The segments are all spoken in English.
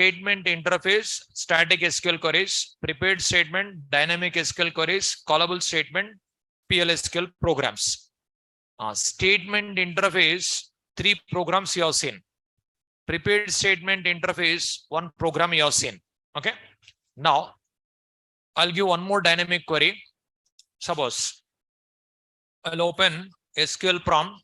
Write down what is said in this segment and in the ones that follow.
statement interface, static SQL queries, prepared statement, dynamic SQL queries, callable statement, PLSQL programs. Statement interface, 3 programs you have seen. Prepared statement interface, 1 program you have seen. Okay. Now, I'll give one more dynamic query. Suppose I'll open SQL prompt.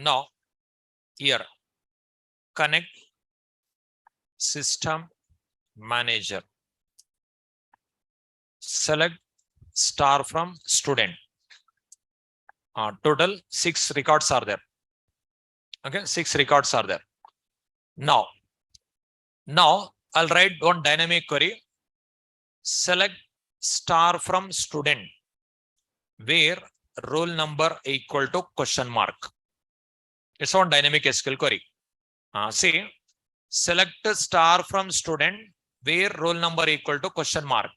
Now, here, connect system manager. Select star from student. Total 6 records are there. Okay, 6 records are there. Now I'll write one dynamic query. Select star from student where roll number equal to question mark. It's one dynamic SQL query. See, select star from student where roll number equal to question mark.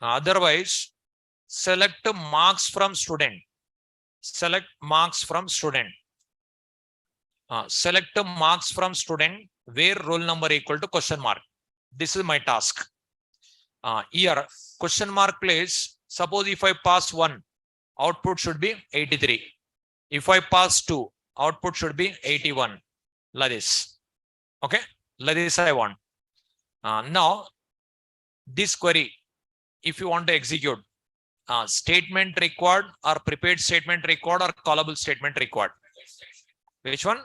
Otherwise, select marks from student. Select marks from student. Select marks from student where roll number equal to question mark. This is my task. Here, question mark place. Suppose if I pass 1, output should be 83. If I pass 2, output should be 81. Like this. Okay, like this I want. Now, this query, if you want to execute, statement required or prepared statement required or callable statement required? Which one?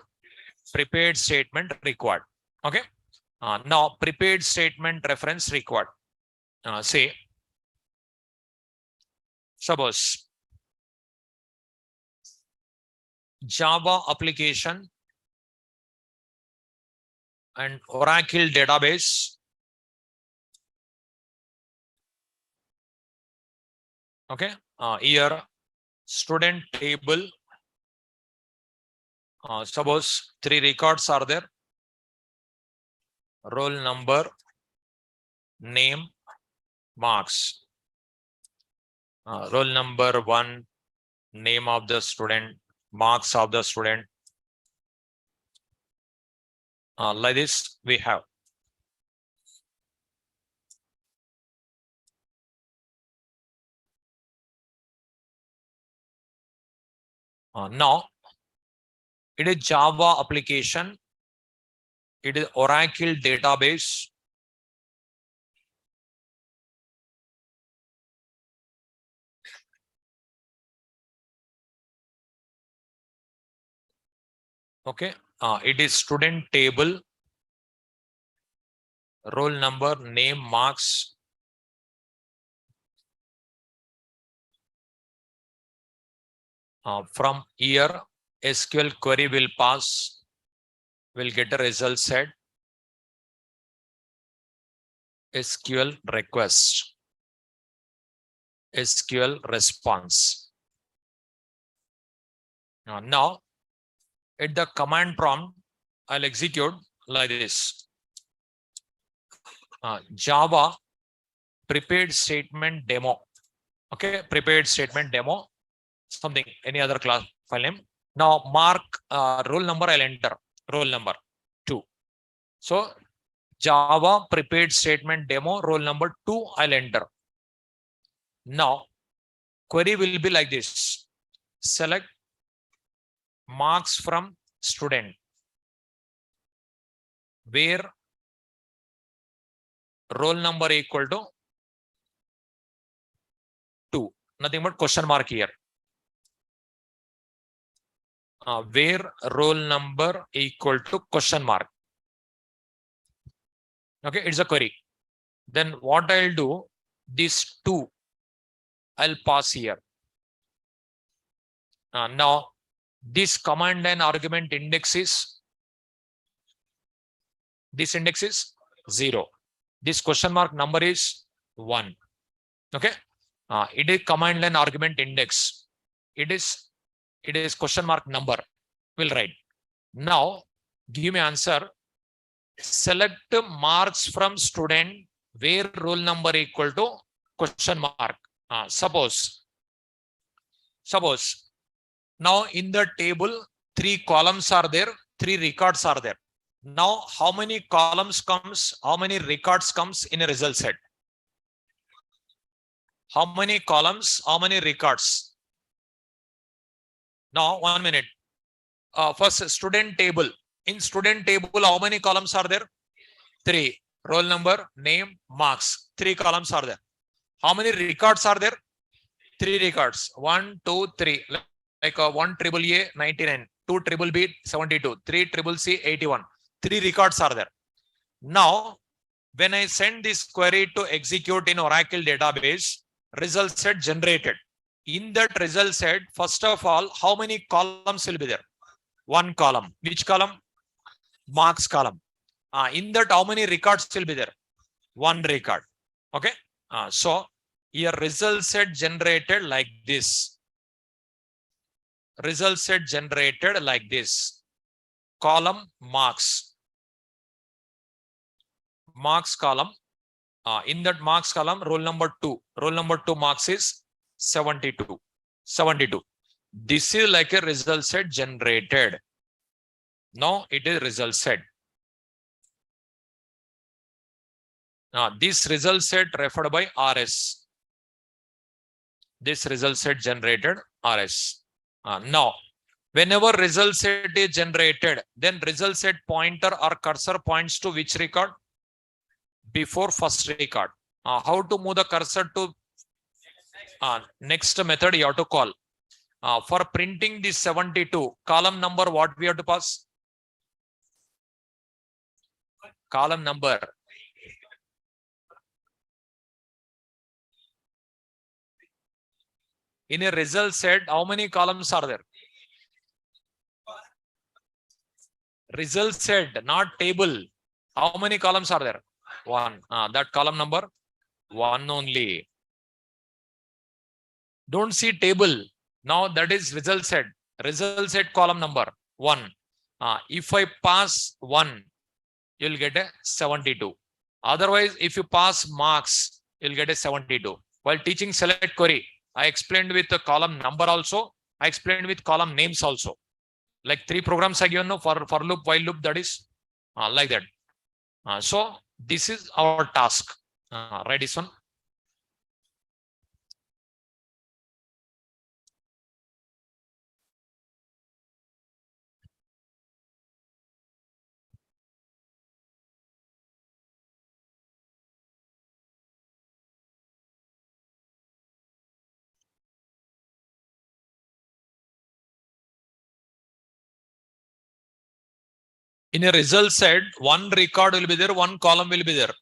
Prepared statement required. Okay. Now, prepared statement reference required. Say, suppose Java application and Oracle database. Okay. Here, student table. Suppose 3 records are there. Roll number, name, marks. Roll number 1, name of the student, marks of the student. Like this we have. Now, it is Java application. It is Oracle database. Okay. It is student table. Roll number, name, marks. From here, SQL query will pass. Will get a result set. SQL request. SQL response. Now, at the command prompt, I'll execute like this. Java prepared statement demo. Okay, prepared statement demo. Something, any other class file name. Now, mark roll number, I'll enter. Roll number 2. So, Java prepared statement demo, roll number 2, I'll enter. Now, query will be like this. Select marks from student where roll number equal to 2. Nothing but question mark here. Where roll number equal to question mark. Okay, it's a query. Then what I'll do, this 2, I'll pass here. Now, this command line argument index is, this index is 0. This question mark number is 1. Okay. It is command line argument index. It is question mark number. We'll write. Now, give me answer. Select marks from student where roll number equal to question mark. Suppose Now in the table, 3 columns are there, 3 records are there. Now how many columns comes, how many records comes in a result set? How many columns, how many records? Now 1 minute. First student table. In student table, how many columns are there? 3. Roll number, name, marks. 3 columns are there. How many records are there? 3 records. 1, 2, 3. Like 1 triple A 99, 2 triple B 72, 3 triple C 81. 3 records are there. Now, when I send this query to execute in Oracle database, result set generated. In that result set, first of all, how many columns will be there? 1 column. Which column? Marks column. In that, how many records will be there? 1 record. Okay. So here result set generated like this. Result set generated like this. Column marks. Marks column. In that marks column, roll number 2. Roll number 2 marks is 72. 72. This is like a result set generated. Now it is result set. This result set referred by RS. This result set generated RS. Now, whenever result set is generated, then result set pointer or cursor points to which record? Before first record. How to move the cursor to next method you have to call. For printing this 72, column number, what we have to pass? Column number. In a result set, how many columns are there? Result set, not table. How many columns are there? 1. That column number 1 only. Don't see table. Now that is result set. Result set column number 1. If I pass 1, you'll get a 72. Otherwise, if you pass marks, you'll get a 72. While teaching select query, I explained with the column number also. I explained with column names also. Like 3 programs I given for loop, while loop, that is like that. So this is our task. Right, this one. In a result set, 1 record will be there, 1 column will be there.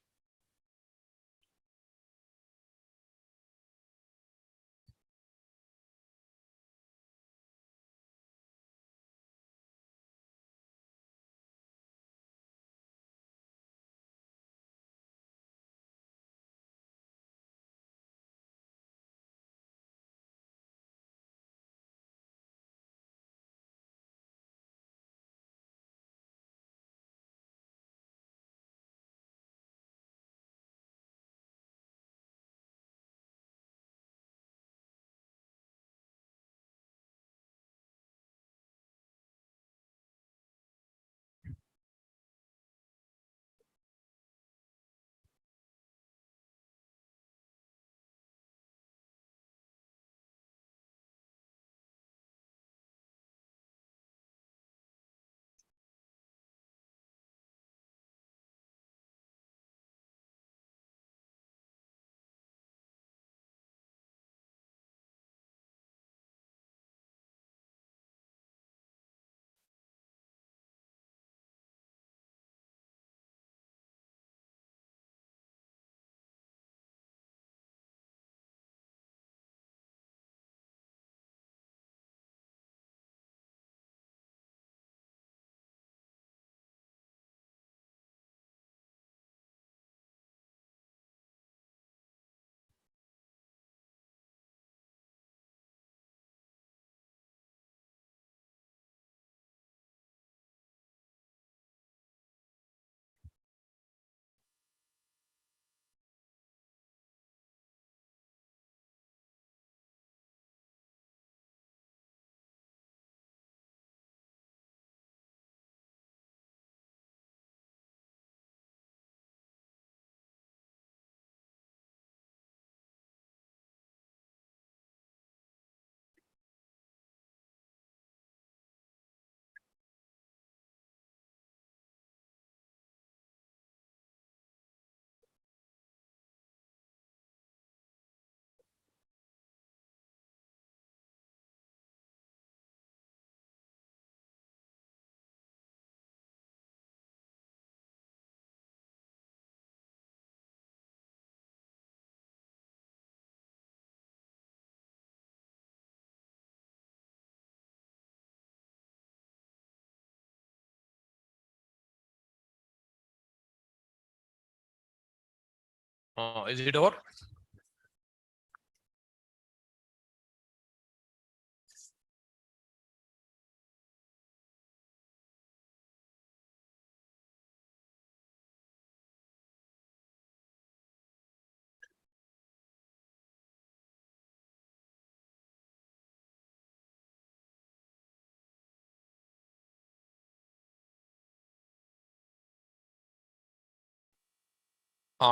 Is it over?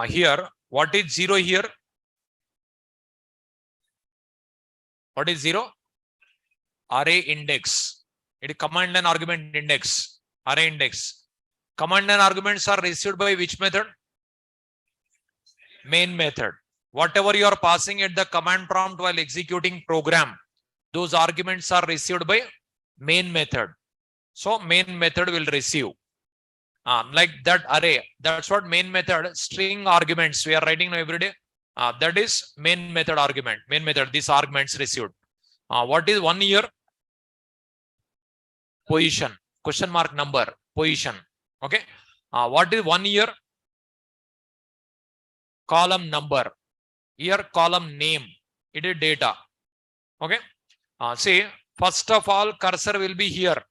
Here, what is 0 here? What is 0? Array index. It is command line argument index. Array index. Command line arguments are received by which method? Main method. Whatever you are passing at the command prompt while executing program, those arguments are received by main method. So main method will receive. Like that array. That's what main method string arguments we are writing now every day. That is main method argument. Main method, these arguments received. What is 1 year? Position. Question mark number. Position. Okay. What is 1 year? Column number. Here column name. It is data. Okay. See, first of all, cursor will be here.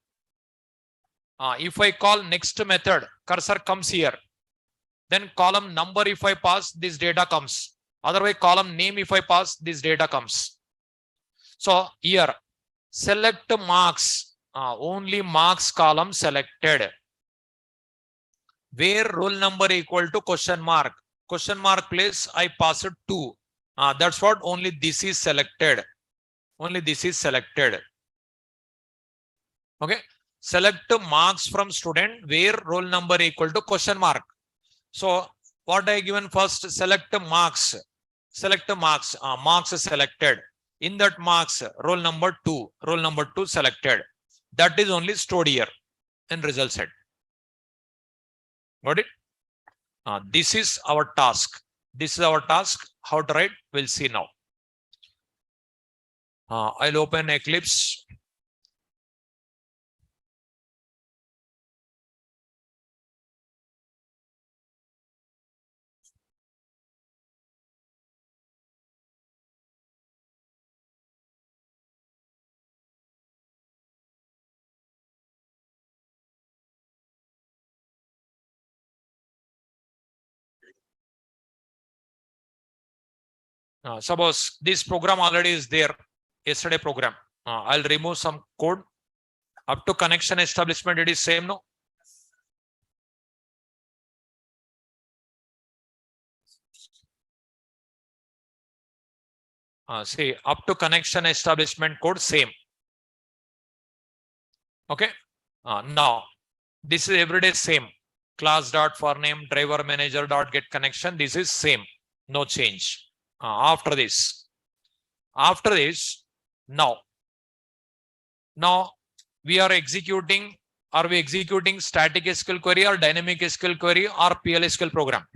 If I call next method, cursor comes here. Then column number, if I pass, this data comes. Otherwise, column name, if I pass, this data comes. So here, select marks. Only marks column selected. Where roll number equal to question mark. Question mark place, I pass it 2. That's what only this is selected. Only this is selected. Okay. Select marks from student where roll number equal to question mark. So what I given first, select marks. Select marks. Marks selected. In that marks, roll number 2. Roll number 2 selected. That is only stored here in result set. Got it? This is our task. This is our task. How to write? We'll see now. I'll open Eclipse. Suppose this program already is there, yesterday program. I'll remove some code. Up to connection establishment, it is same, no? See, up to connection establishment code, same. Okay. Now, this is everyday same. Class dot for name, driver manager dot get connection. This is same. No change. After this, now we are executing. Are we executing static SQL query or dynamic SQL query or PL/SQL program?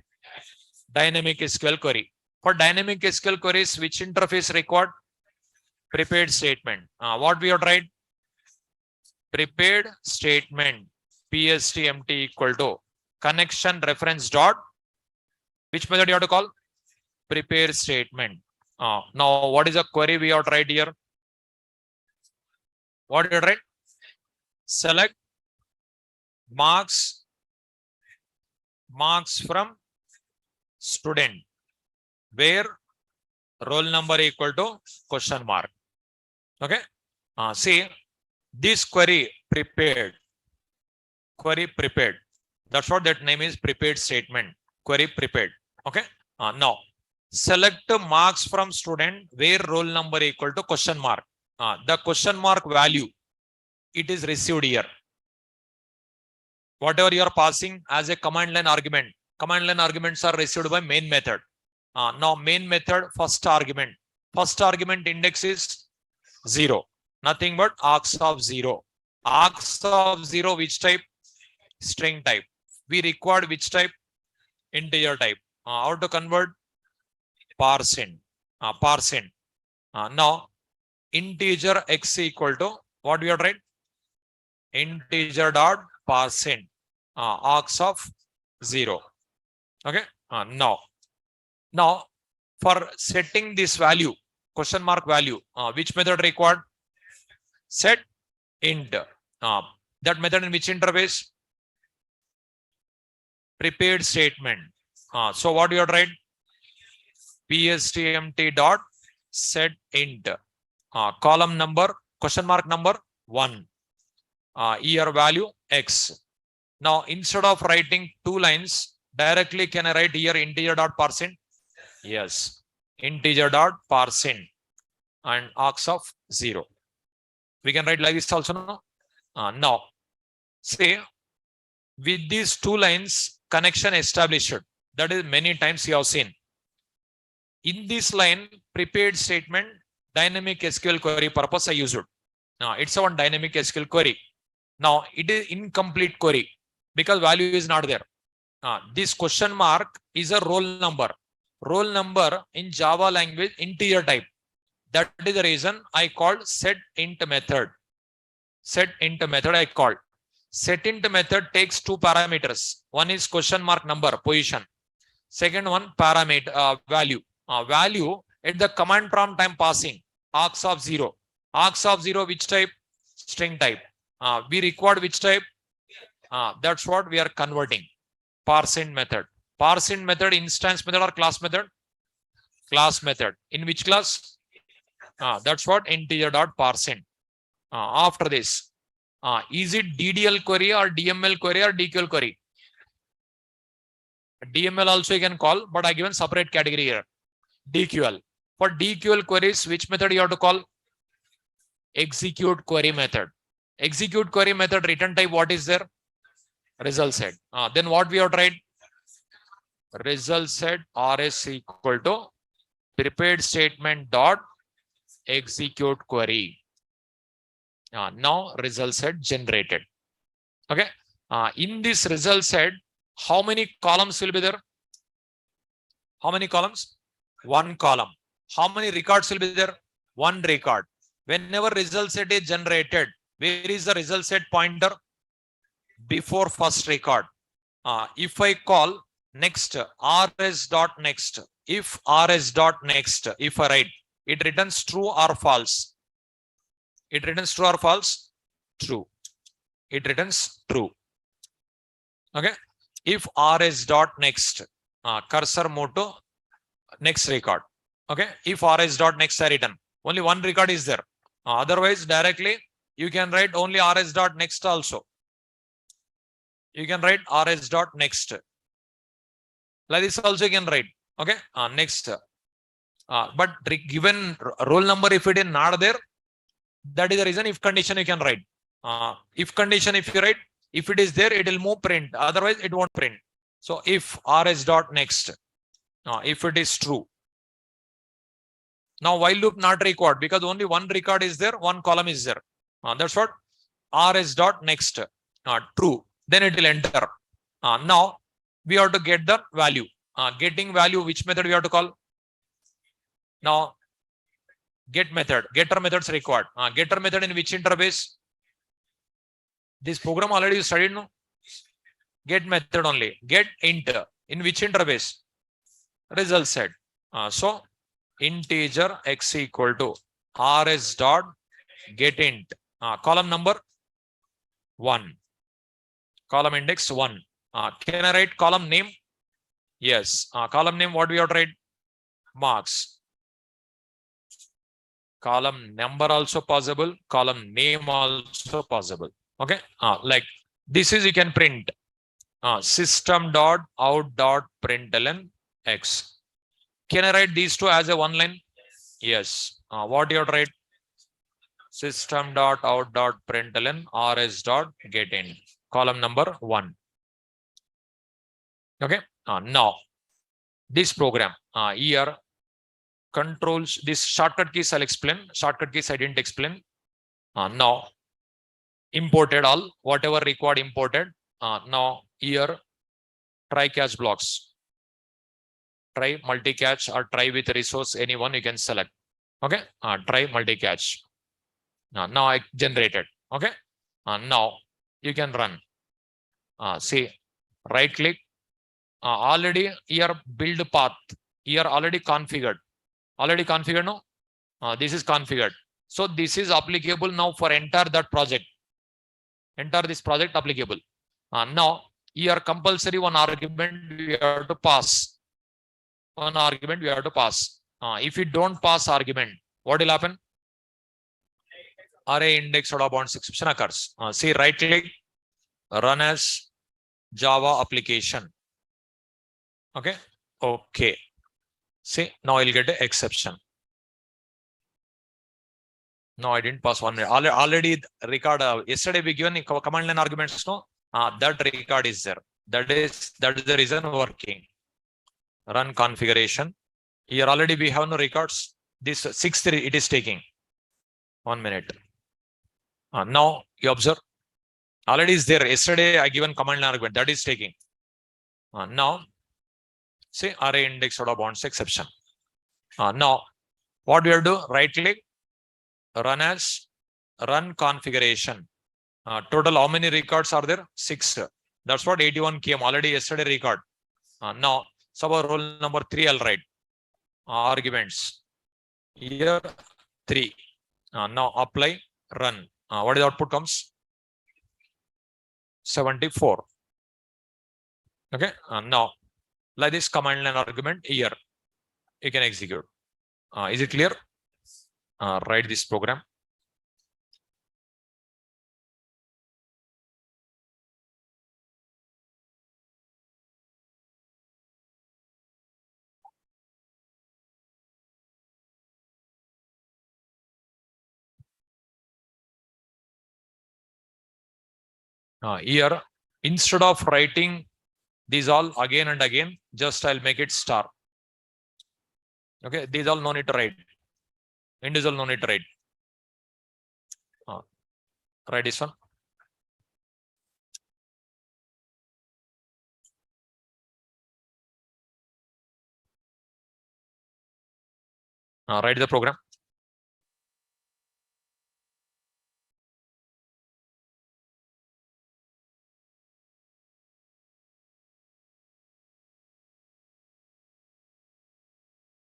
Dynamic SQL query. For dynamic SQL queries, which interface required? Prepared statement. What we have tried? Prepared statement. PSTMT equal to connection reference dot. Which method you have to call? Prepare statement. Now, what is the query we have tried here? What you write? Select marks from student where roll number equal to question mark. Okay. See, this query prepared. That's what that name is, prepared statement. Query prepared. Okay. Now, select marks from student where roll number equal to question mark. The question mark value, it is received here. Whatever you are passing as a command line argument. Command line arguments are received by main method. Now main method first argument. First argument index is 0. Nothing but args of 0. Args of 0 which type? String type. We required which type? Integer type. How to convert? Parse in. Now integer x equal to what we are write? Integer dot parse in. Args of 0. Okay. Now Now, for setting this value, question mark value, which method required? Set int. That method in which interface? Prepared statement. So what you have write? PSTMT dot set int. Column number, question mark number 1. Year value X. Now, instead of writing 2 lines, directly can I write here integer dot parseInt? Yes, integer dot parseInt and args of 0. We can write like this also now. Now, say with these 2 lines connection established. That is many times you have seen. In this line, prepared statement, dynamic SQL query purpose I use it. It's a one dynamic SQL query. Now it is incomplete query because value is not there. This question mark is a roll number. Roll number in Java language integer type. That is the reason I called set int method. Set int method I called. Set int method takes 2 parameters. One is question mark number position. Second one parameter value. Value at the command prompt I'm passing args of 0. Args of 0 which type? String type. We required which type? That's what we are converting. parseInt method. parseInt method instance method or class method? Class method. In which class? That's what integer dot parseInt. After this, is it DDL query or DML query or DQL query? DML also you can call, but I given separate category here. DQL. For DQL queries, which method you have to call? Execute query method. Execute query method return type what is there? Result set. Then what we have tried? Result set RS equal to prepared statement dot execute query. Now result set generated. Okay. In this result set, how many columns will be there? How many columns? 1 column. How many records will be there? 1 record. Whenever result set is generated, where is the result set pointer? Before first record. If I call next rs dot next, if rs dot next, if I write, it returns true or false. It returns true or false? True. It returns true. Okay. If rs dot next, cursor move to next record. Okay. If rs dot next I written, only 1 record is there. Otherwise, directly you can write only rs dot next also. You can write rs dot next. Like this also you can write. Okay. Next. But given roll number, if it is not there, that is the reason if condition you can write. If condition, if you write, if it is there, it will move print. Otherwise, it won't print. So if rs dot next, if it is true. Now while loop not required because only 1 record is there, 1 column is there. That's what rs dot next. True. Then it will enter. Now we have to get the value. Getting value, which method we have to call? Now get method. Getter methods required. Getter method in which interface? This program already you studied, no? Get method only. Get int. In which interface? Result set. So integer x equal to rs dot get int. Column number 1. Column index 1. Can I write column name? Yes. Column name, what we have to write? Marks. Column number also possible. Column name also possible. Okay. Like this is you can print system dot out dot println x. Can I write these two as a 1 line? Yes. What you have to write? System dot out dot println rs dot get in. Column number 1. Okay. Now this program here controls this shortcut keys. I'll explain. Shortcut keys I didn't explain. Now imported all whatever required imported. Now here try catch blocks. Try multi-catch or try with resource, anyone you can select. Okay. Try multi-catch. Now I generated. Okay. Now you can run. See, right click. Already here build path. Here already configured. Already configured, no? This is configured. So this is applicable now for entire that project. Enter this project applicable. Now here compulsory one argument we have to pass. One argument we have to pass. If you don't pass argument, what will happen? Array index out of bounds exception occurs. See, right click, run as Java application. Okay. Okay. See, now I'll get the exception. No, I didn't pass 1 minute. Already record. Yesterday we given command line arguments. No, that record is there. That is the reason working. Run configuration. Here already we have no records. This 6th it is taking 1 minute. Now you observe. Already is there. Yesterday I given command line argument that is taking. Now say array index out of bounds exception. Now what we have to do? Right click. Run as run configuration. Total how many records are there? 6. That's what 81 came already yesterday record. Now sub roll number 3 I'll write. Arguments. Here 3. Now apply run. What is the output comes? 74. Okay. Now like this command line argument here you can execute. Is it clear? Write this program. Here instead of writing these all again and again, just I'll make it star. Okay, these all no need to write. Individual no need to write. Write this one. Write the program.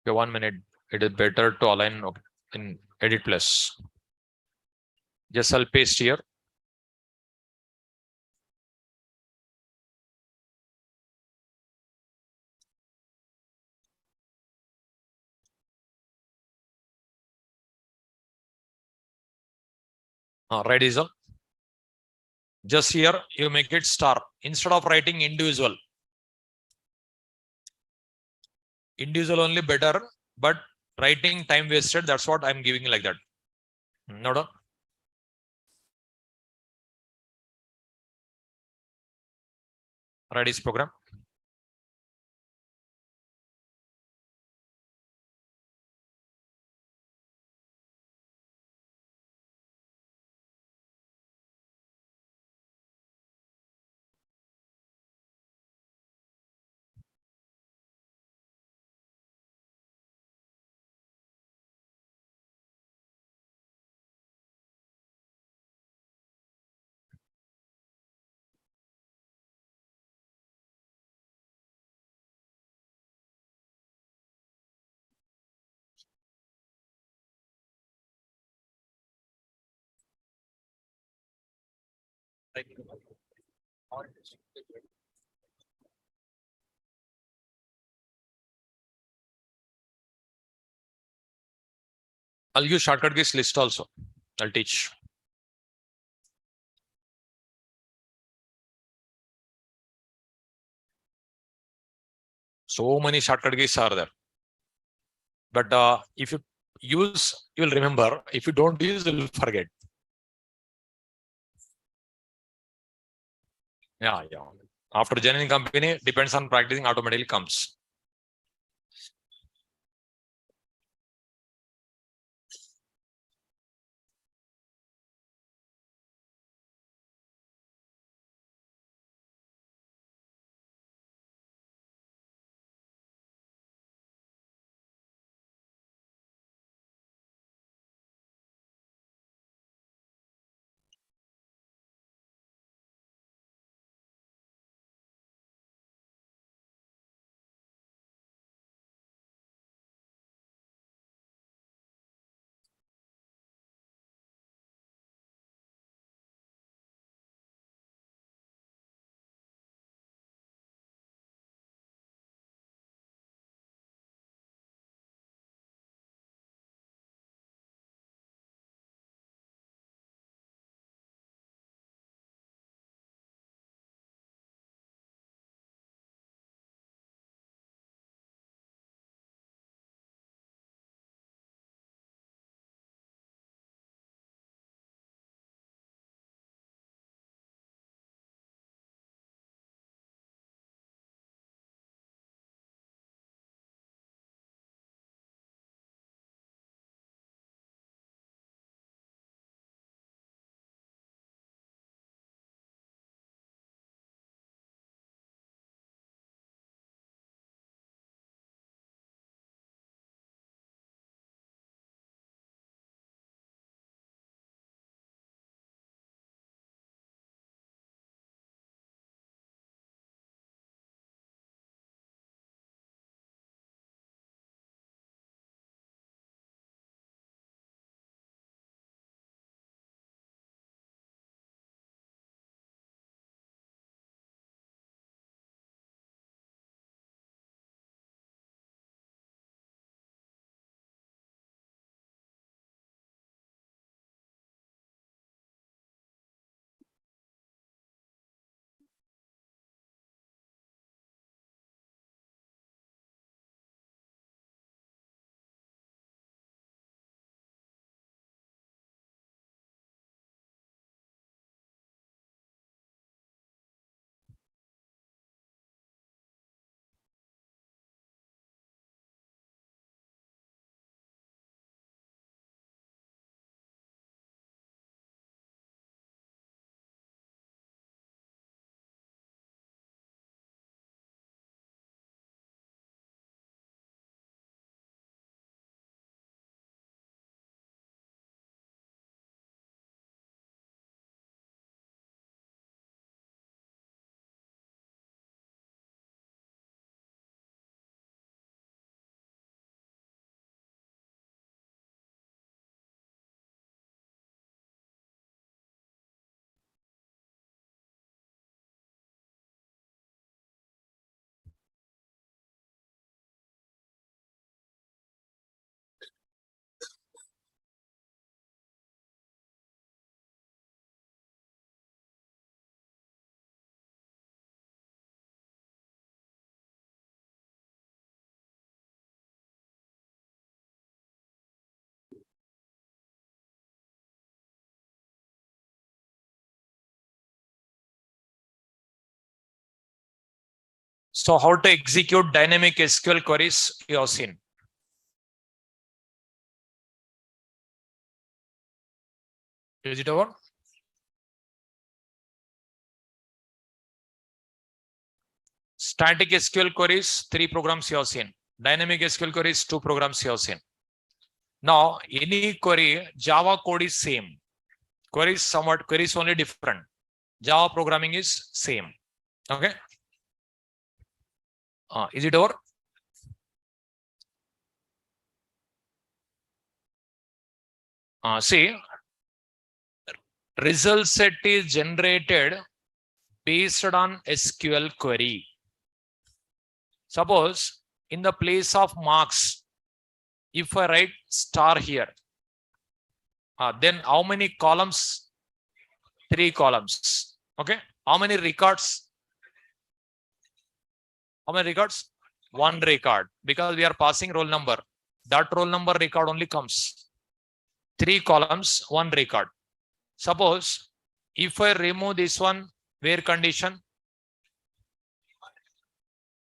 Okay, 1 minute. It is better to align in edit plus. Just I'll paste here. Write this one. Just here you make it star instead of writing individual. Individual only better, but writing time wasted. That's what I'm giving like that. No, no. Write this program. I'll use shortcut keys list also. I'll teach. So many shortcut keys are there. But if you use, you will remember. If you don't use, you will forget. Yeah. After joining company, depends on practicing, automatically comes. So how to execute dynamic SQL queries you have seen. Is it over? Static SQL queries, 3 programs you have seen. Dynamic SQL queries, 2 programs you have seen. Now, any query, Java code is same. Queries somewhat, queries only different. Java programming is same. Okay. Is it over? See, result set is generated based on SQL query. Suppose in the place of marks, if I write star here, then how many columns? 3 columns. Okay. How many records? How many records? 1 record, because we are passing roll number. That roll number record only comes. 3 columns, 1 record. Suppose if I remove this one, where condition?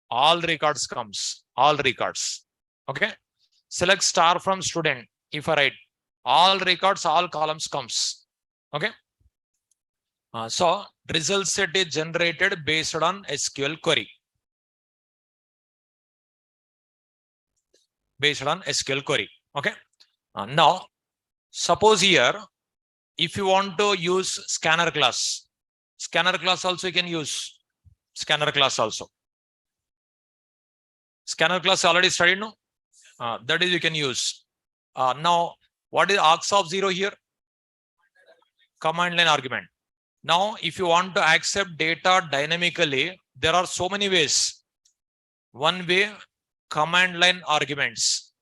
All records comes. All records. Okay. Select star from student. If I write all records, all columns comes. Okay. So result set is generated based on SQL query. Based on SQL query. Okay. Now, suppose here, if you want to use scanner class also you can use scanner class also. Scanner class already studied, no? That is you can use. Now, what is args of 0 here? Command line argument. Now, if you want to accept data dynamically, there are so many ways. One way, command line arguments.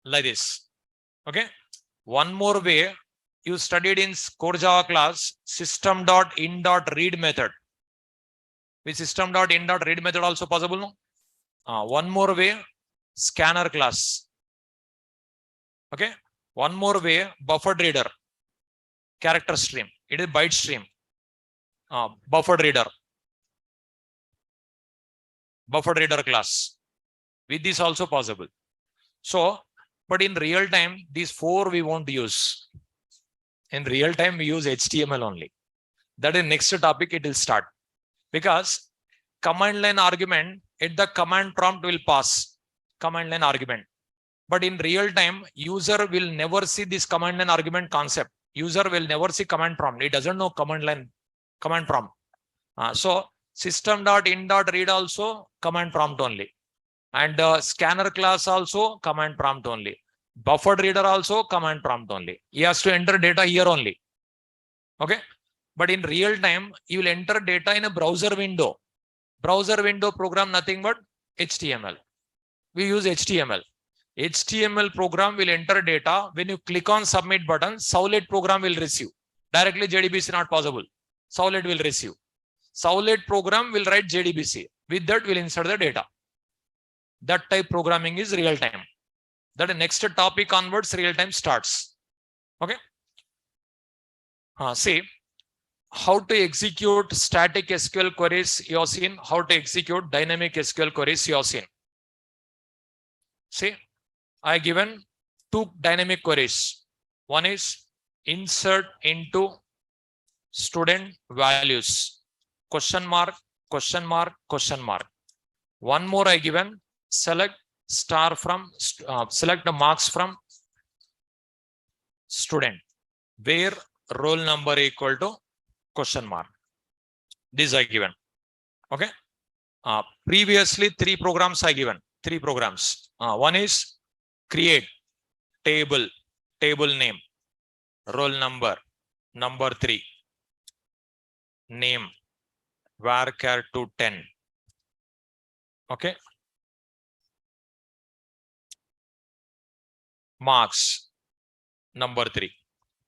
Like this. Okay. One more way, you studied in core Java class, system.in.read method. With system.in.read method also possible, no? One more way, scanner class. Okay. One more way, buffered reader, character stream. It is byte stream. Buffered reader class. With this also possible. So, but in real time, these 4 we won't use. In real time, we use HTML only. That is next topic, it will start. Because command line argument at the command prompt will pass command line argument. But in real time, user will never see this command line argument concept. User will never see command prompt. He doesn't know command prompt. So system.in.read also command prompt only. And scanner class also command prompt only. Buffered reader also command prompt only. He has to enter data here only. Okay. But in real time, you will enter data in a browser window. Browser window program nothing but HTML. We use HTML. HTML program will enter data. When you click on submit button, Sowlet program will receive. Directly JDBC not possible. Sowlet will receive. Sowlet program will write JDBC. With that, we'll insert the data. That type programming is real time. That next topic onwards, real time starts. Okay. See, how to execute static SQL queries you have seen. How to execute dynamic SQL queries you have seen. See, I given 2 dynamic queries. One is insert into student values. Question mark, question mark, question mark. One more I given, select star from, select the marks from student, where roll number equal to question mark. This I given. Okay. Previously 3 programs I given. 3 programs. One is create table name, roll number, number 3, name, varchar to 10. Okay. Marks, number 3.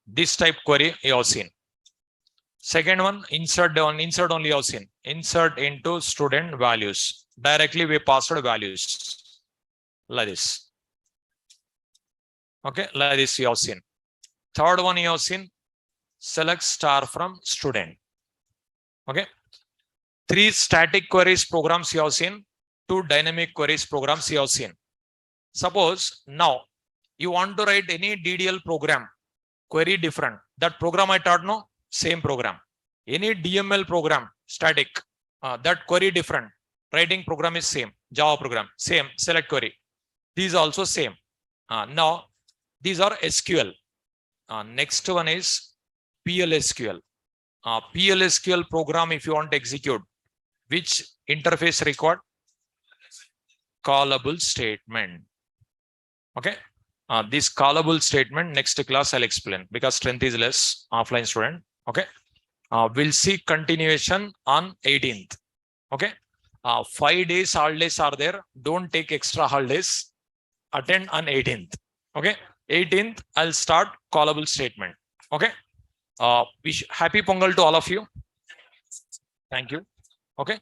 This type query you have seen. Second one, insert only you have seen. Insert into student values. Directly we passed values. Like this. Okay, like this you have seen. Third one you have seen, select star from student. Okay. 3 static queries programs you have seen, 2 dynamic queries programs you have seen. Suppose now you want to write any DDL program, query different. That program I taught, no, same program. Any DML program, static, that query different. Writing program is same. Java program, same. Select query. These also same. Now, these are SQL. Next one is PLSQL. PLSQL program, if you want to execute, which interface required? Callable statement. Okay. This callable statement, next class I'll explain because strength is less, offline student. Okay. We'll see continuation on 18th. Okay. 5 days holidays are there. Don't take extra holidays. Attend on 18th. Okay. 18th, I'll start callable statement. Okay. Wish happy Pongal to all of you. Thank you. Okay.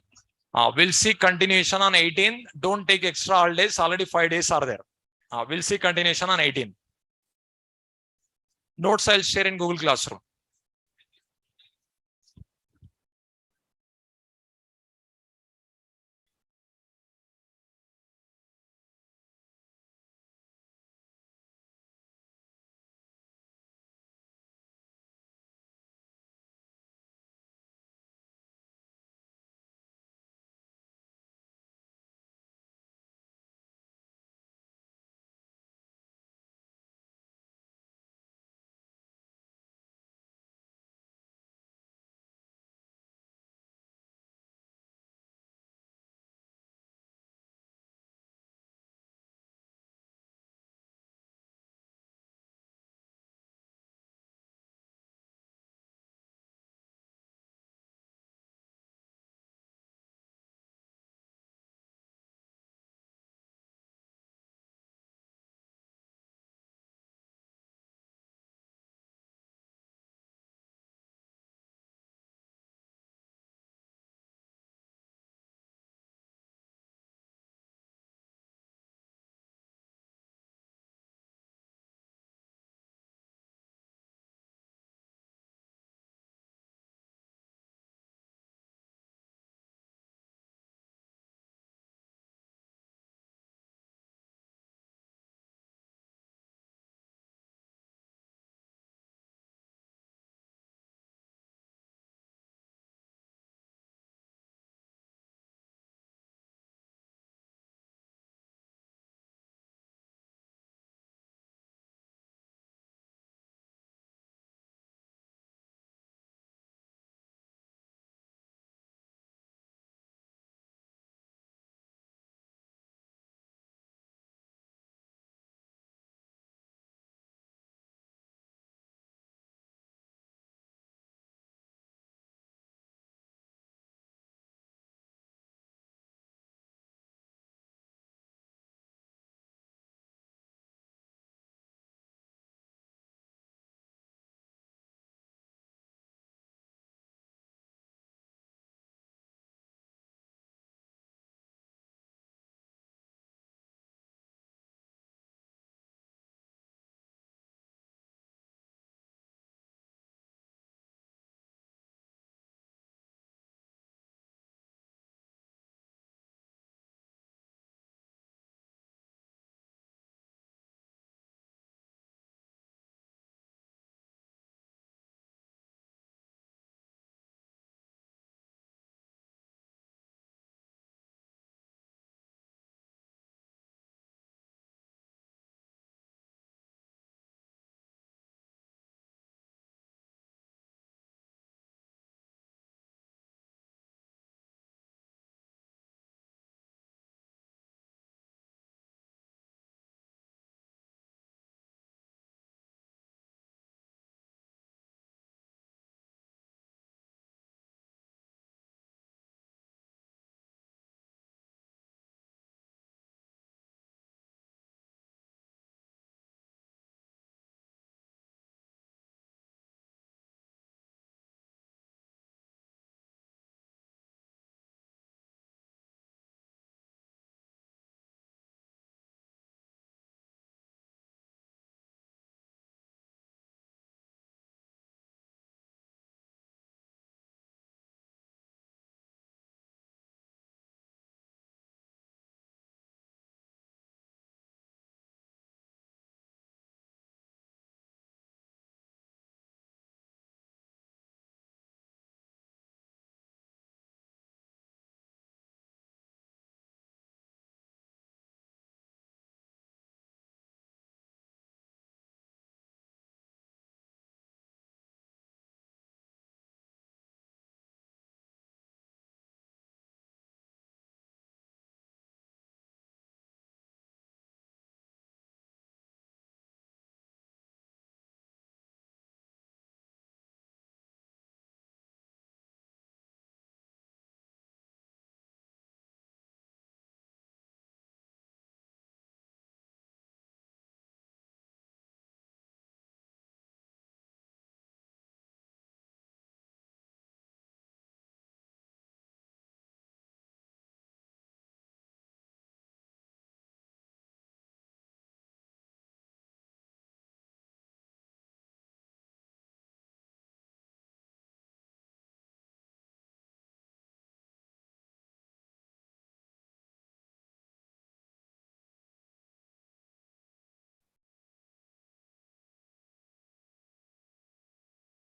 We'll see continuation on 18th. Don't take extra holidays. Already 5 days are there. We'll see continuation on 18th. Notes I'll share in Google Classroom.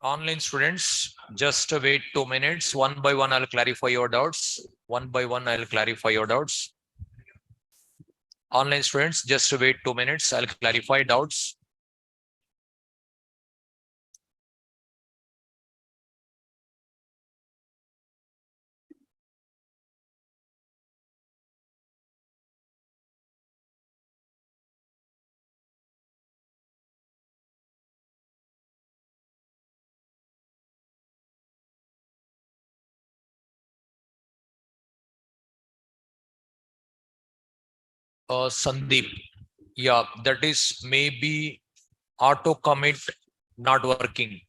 Online students, just wait 2 minutes. One by one, I'll clarify your doubts. One by one, I'll clarify your doubts. Online students, just wait 2 minutes. I'll clarify doubts. Sandeep, yeah, that is maybe auto commit not working.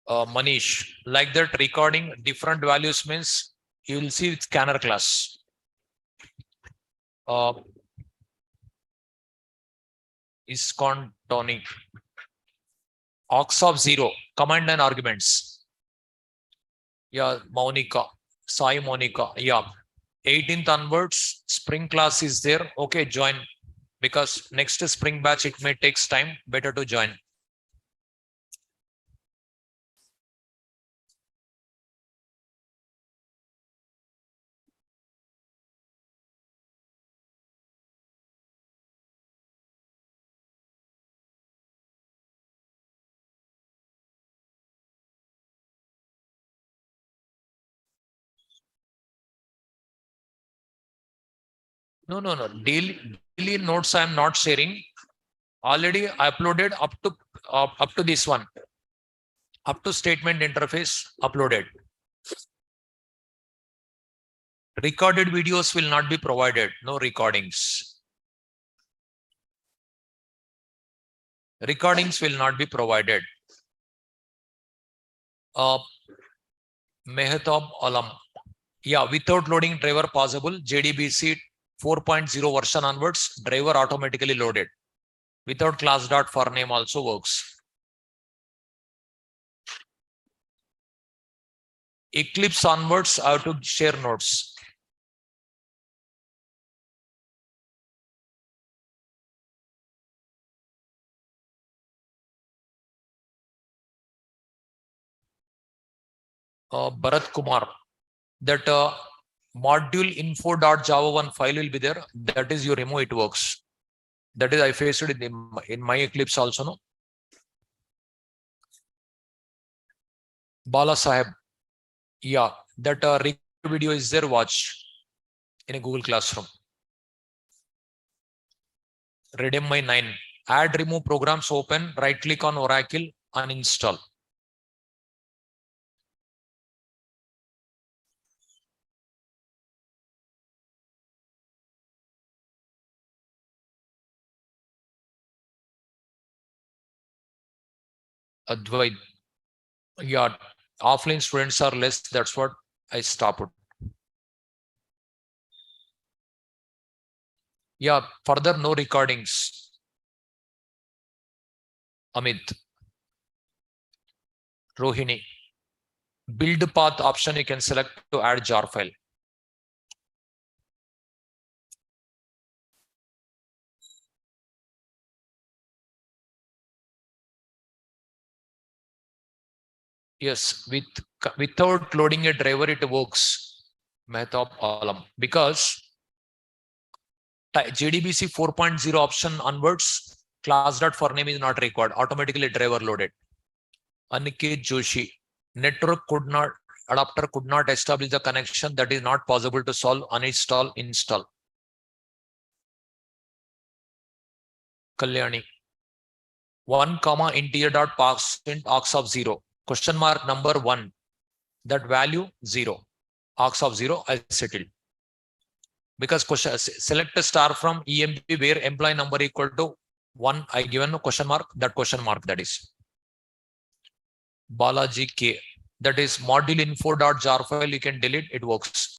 Manish, like that recording different values means you will see scanner class. ISCON tonic. Aux of 0, command and arguments. Yeah, Monica, Sai Monica. Yeah, 18th onwards, spring class is there. Okay, join, because next spring batch it may takes time. Better to join. No. Daily notes I am not sharing. Already uploaded up to this one. Up to statement interface uploaded. Recorded videos will not be provided. No recordings. Recordings will not be provided. Mehtab Alam. Yeah, without loading driver possible. JDBC 4.0 version onwards, driver automatically loaded. Without class dot for name also works. Eclipse onwards, I have to share notes. Bharat Kumar, that module info.java1 file will be there. That is you remove, it works. That is I faced it in my Eclipse also. No. Bala Sahib, yeah, that video is there. Watch in a Google Classroom. Redeem my 9. Add remove programs open. Right click on Oracle, uninstall. Advait, yeah, offline students are less. That's what I stopped. Yeah, further no recordings. Amit, Rohini, build path option you can select to add jar file. Yes, without loading a driver, it works. Mehtab Alam, because JDBC 4.0 option onwards, class dot for name is not required. Automatically driver loaded. Aniket Joshi, network adapter could not establish the connection. That is not possible to solve. Uninstall, install. Kalyani, 1 comma integer dot percent aux of 0. Question mark number 1. That value 0. Aux of 0 I settled. Because question select a star from EMP where employee number equal to 1. I given a question mark. That question mark, that is. Balaji K. That is module info.jar file. You can delete, it works.